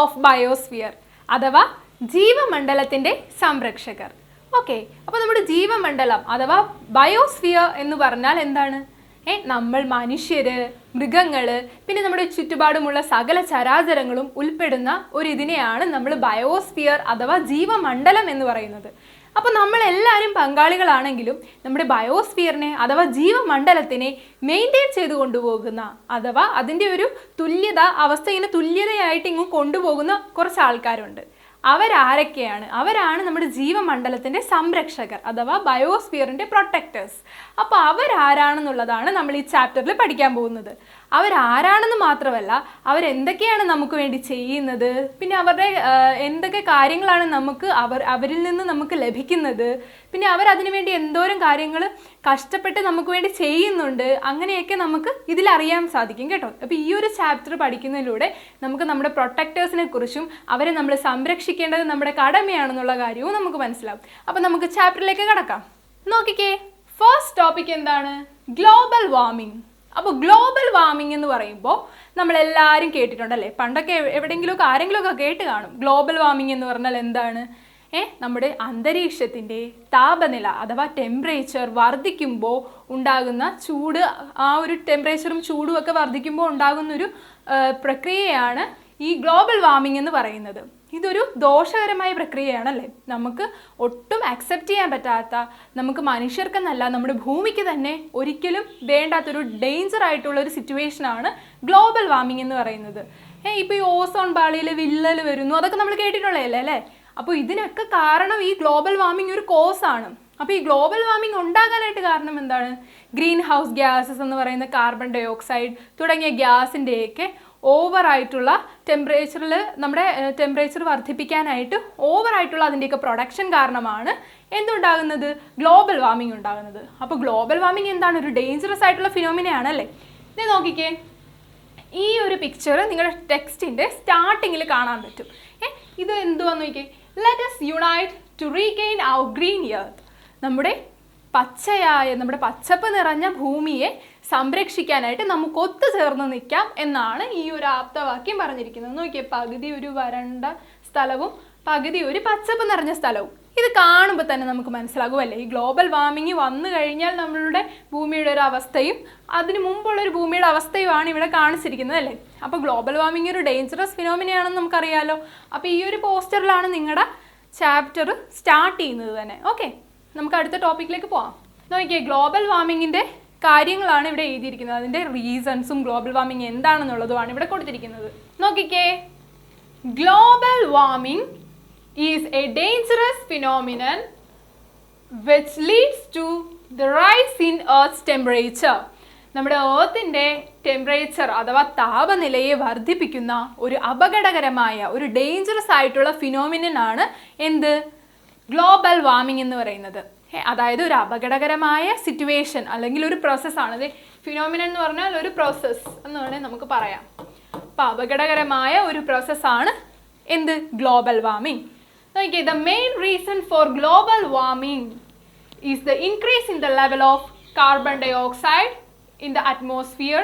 Of biosphere അഥവാ ജീവമണ്ഡലത്തിൻ്റെ സംരക്ഷകർ. Okay, അപ്പോൾ നമ്മുടെ ജീവമണ്ഡലം അഥവാ ബയോസ്ഫിയർ എന്ന് പറഞ്ഞാൽ എന്താണ്? നമ്മൾ മനുഷ്യര്, മൃഗങ്ങള്, പിന്നെ നമ്മുടെ ചുറ്റുപാടുമുള്ള സകല ചരാചരങ്ങളും ഉൾപ്പെടുന്ന ഒരു ഇതിനെയാണ് നമ്മൾ ബയോസ്ഫിയർ അഥവാ ജീവമണ്ഡലം എന്ന് പറയുന്നത്. അപ്പോൾ നമ്മളെല്ലാവരും പങ്കാളികളാണെങ്കിലും നമ്മുടെ ബയോസ്ഫിയറിനെ അഥവാ ജീവമണ്ഡലത്തിനെ മെയിൻറ്റെയിൻ ചെയ്ത് കൊണ്ടുപോകുന്ന അഥവാ അതിൻ്റെ ഒരു അവസ്ഥ ഇങ്ങനെ തുല്യതയായിട്ട് ഇങ്ങ് കൊണ്ടുപോകുന്ന കുറച്ച് ആൾക്കാരുണ്ട്. അവരാരൊക്കെയാണ്? അവരാണ് നമ്മുടെ ജീവമണ്ഡലത്തിൻ്റെ സംരക്ഷകർ അഥവാ ബയോസ്ഫിയറിൻ്റെ പ്രൊട്ടക്റ്റേഴ്സ്. അപ്പോൾ അവരാരാണെന്നുള്ളതാണ് നമ്മൾ ഈ ചാപ്റ്ററിൽ പഠിക്കാൻ പോകുന്നത്. അവരാരാണെന്ന് മാത്രമല്ല, അവരെന്തൊക്കെയാണ് നമുക്ക് വേണ്ടി ചെയ്യുന്നത്, പിന്നെ അവരുടെ എന്തൊക്കെ കാര്യങ്ങളാണ് അവരിൽ നിന്ന് നമുക്ക് ലഭിക്കുന്നത്, പിന്നെ അവരതിനു വേണ്ടി എന്തോരം കാര്യങ്ങൾ കഷ്ടപ്പെട്ട് നമുക്ക് വേണ്ടി ചെയ്യുന്നുണ്ട്, അങ്ങനെയൊക്കെ നമുക്ക് ഇതിലറിയാൻ സാധിക്കും കേട്ടോ. അപ്പോൾ ഈ ഒരു ചാപ്റ്റർ പഠിക്കുന്നതിലൂടെ നമുക്ക് നമ്മുടെ പ്രൊട്ടക്റ്റേഴ്സിനെ കുറിച്ചും അവരെ നമ്മൾ സംരക്ഷിക്കേണ്ടത് നമ്മുടെ കടമയാണെന്നുള്ള കാര്യവും നമുക്ക് മനസ്സിലാവും. അപ്പോൾ നമുക്ക് ചാപ്റ്ററിലേക്ക് കടക്കാം. നോക്കിക്കേ, ഫസ്റ്റ് ടോപ്പിക് എന്താണ്? Global warming. അപ്പോൾ ഗ്ലോബൽ വാർമിംഗ് എന്ന് പറയുമ്പോൾ നമ്മളെല്ലാവരും കേട്ടിട്ടുണ്ടല്ലേ, പണ്ടൊക്കെ എവിടെയെങ്കിലുമൊക്കെ ആരെങ്കിലുമൊക്കെ കേട്ട് കാണും. ഗ്ലോബൽ വാർമിംഗ് എന്ന് പറഞ്ഞാൽ എന്താണ്? നമ്മുടെ അന്തരീക്ഷത്തിൻ്റെ താപനില അഥവാ ടെമ്പറേച്ചർ വർദ്ധിക്കുമ്പോൾ ഉണ്ടാകുന്ന ചൂട്, ആ ഒരു ടെമ്പറേച്ചറും ചൂടും ഒക്കെ വർദ്ധിക്കുമ്പോൾ ഉണ്ടാകുന്നൊരു പ്രക്രിയയാണ് ഈ ഗ്ലോബൽ വാർമിംഗ് എന്ന് പറയുന്നത്. ഇതൊരു ദോഷകരമായ പ്രക്രിയയാണല്ലേ, നമുക്ക് ഒട്ടും അക്സെപ്റ്റ് ചെയ്യാൻ പറ്റാത്ത, നമുക്ക് മനുഷ്യർക്കെന്നല്ല നമ്മുടെ ഭൂമിക്ക് തന്നെ ഒരിക്കലും വേണ്ടാത്തൊരു ഡേഞ്ചർ ആയിട്ടുള്ള ഒരു സിറ്റുവേഷനാണ് ഗ്ലോബൽ വാർമിംഗ് എന്ന് പറയുന്നത്. ഇപ്പോൾ ഈ ഓസോൺ പാളിയിൽ വിള്ളൽ വരുന്നു, അതൊക്കെ നമ്മൾ കേട്ടിട്ടുള്ളതല്ലേ അല്ലേ? അപ്പോൾ ഇതിനൊക്കെ കാരണം ഈ ഗ്ലോബൽ വാർമിംഗ് ഒരു കോസാണ്. അപ്പോൾ ഈ ഗ്ലോബൽ വാർമിംഗ് ഉണ്ടാകാനായിട്ട് കാരണം എന്താണ്? ഗ്രീൻ ഹൗസ് ഗ്യാസസ് എന്ന് പറയുന്ന കാർബൺ ഡൈ ഓക്സൈഡ് തുടങ്ങിയ ഗ്യാസിൻ്റെയൊക്കെ ഓവറായിട്ടുള്ള ടെമ്പറേച്ചറിൽ നമ്മുടെ ടെമ്പറേച്ചർ വർദ്ധിപ്പിക്കാനായിട്ട് ഓവറായിട്ടുള്ള അതിൻ്റെയൊക്കെ പ്രൊഡക്ഷൻ കാരണമാണ് എന്തുണ്ടാകുന്നത്? ഗ്ലോബൽ വാർമിംഗ് ഉണ്ടാകുന്നത്. അപ്പോൾ ഗ്ലോബൽ വാർമിംഗ് എന്താണ്? ഒരു ഡേഞ്ചറസ് ആയിട്ടുള്ള ഫിനോമിനയാണല്ലേ. ഇത് നോക്കിക്കേ, ഈ ഒരു പിക്ചർ നിങ്ങളുടെ ടെക്സ്റ്റിൻ്റെ സ്റ്റാർട്ടിങ്ങിൽ കാണാൻ പറ്റും. ഇത് എന്തുവാന്ന് നോക്കിക്കേ, let us unite to regain our green earth. നമ്മുടെ പച്ചപ്പ് നിറഞ്ഞ ഭൂമിയെ സംരക്ഷിക്കാനായിട്ട് നമുക്ക് ഒത്തുചേർന്ന് നിൽക്കാം എന്നാണ് ഈ ഒരു ആപ്തവാക്യം പറഞ്ഞിരിക്കുന്നത്. നോക്കിയേ, പകുതി ഒരു വരണ്ട സ്ഥലവും പകുതി ഒരു പച്ചപ്പ് നിറഞ്ഞ സ്ഥലവും. ഇത് കാണുമ്പോൾ തന്നെ നമുക്ക് മനസ്സിലാകുമല്ലേ, ഈ ഗ്ലോബൽ വാർമിംഗ് വന്നു കഴിഞ്ഞാൽ നമ്മളുടെ ഭൂമിയുടെ ഒരു അവസ്ഥയും അതിന് മുമ്പുള്ളൊരു ഭൂമിയുടെ അവസ്ഥയുമാണ് ഇവിടെ കാണിച്ചിരിക്കുന്നത് അല്ലേ. അപ്പോൾ ഗ്ലോബൽ വാർമിംഗ് ഒരു ഡേഞ്ചറസ് ഫിനോമിനയാണെന്ന് നമുക്കറിയാലോ. അപ്പോൾ ഈ ഒരു പോസ്റ്ററിലാണ് നിങ്ങളുടെ ചാപ്റ്റർ സ്റ്റാർട്ട് ചെയ്യുന്നത് തന്നെ. ഓക്കെ, നമുക്ക് അടുത്ത ടോപ്പിക്കിലേക്ക് പോകാം. നോക്കിയേ, ഗ്ലോബൽ വാർമിങ്ങിൻ്റെ കാര്യങ്ങളാണ് ഇവിടെ എഴുതിയിരിക്കുന്നത്. അതിൻ്റെ റീസൺസും ഗ്ലോബൽ വാർമിംഗ് എന്താണെന്നുള്ളതുമാണ് ഇവിടെ കൊടുത്തിരിക്കുന്നത്. നോക്കിക്കേ, global warming is a dangerous phenomenon which leads to the rise in earth temperature. നമ്മുടെ എർത്തിൻ്റെ ടെമ്പറേച്ചർ അഥവാ താപനിലയെ വർദ്ധിപ്പിക്കുന്ന ഒരു അപകടകരമായ ഒരു ഡേഞ്ചറസ് ആയിട്ടുള്ള ഫിനോമിനനാണ് എന്ത്? ഗ്ലോബൽ വാർമിംഗ് എന്ന് പറയുന്നത്. അതായത് ഒരു അപകടകരമായ സിറ്റുവേഷൻ അല്ലെങ്കിൽ ഒരു പ്രോസസ്സാണ്. ഫിനോമിനൻ എന്ന് പറഞ്ഞാൽ ഒരു പ്രോസസ്സ് എന്ന് വേണമെങ്കിൽ നമുക്ക് പറയാം. അപ്പോൾ അപകടകരമായ ഒരു പ്രോസസ്സാണ് എന്ത്? Global warming. നോക്കിയേ, the main reason for global warming is the increase in the level of carbon dioxide in the atmosphere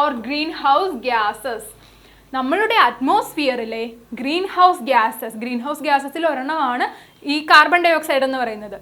or greenhouse gases. നമ്മളുടെ അറ്റ്മോസ്ഫിയറിലെ ഗ്രീൻ ഹൗസ് ഗ്യാസസിൽ ഒരെണ്ണമാണ് ഈ കാർബൺ ഡൈ ഓക്സൈഡ് എന്ന് പറയുന്നത്.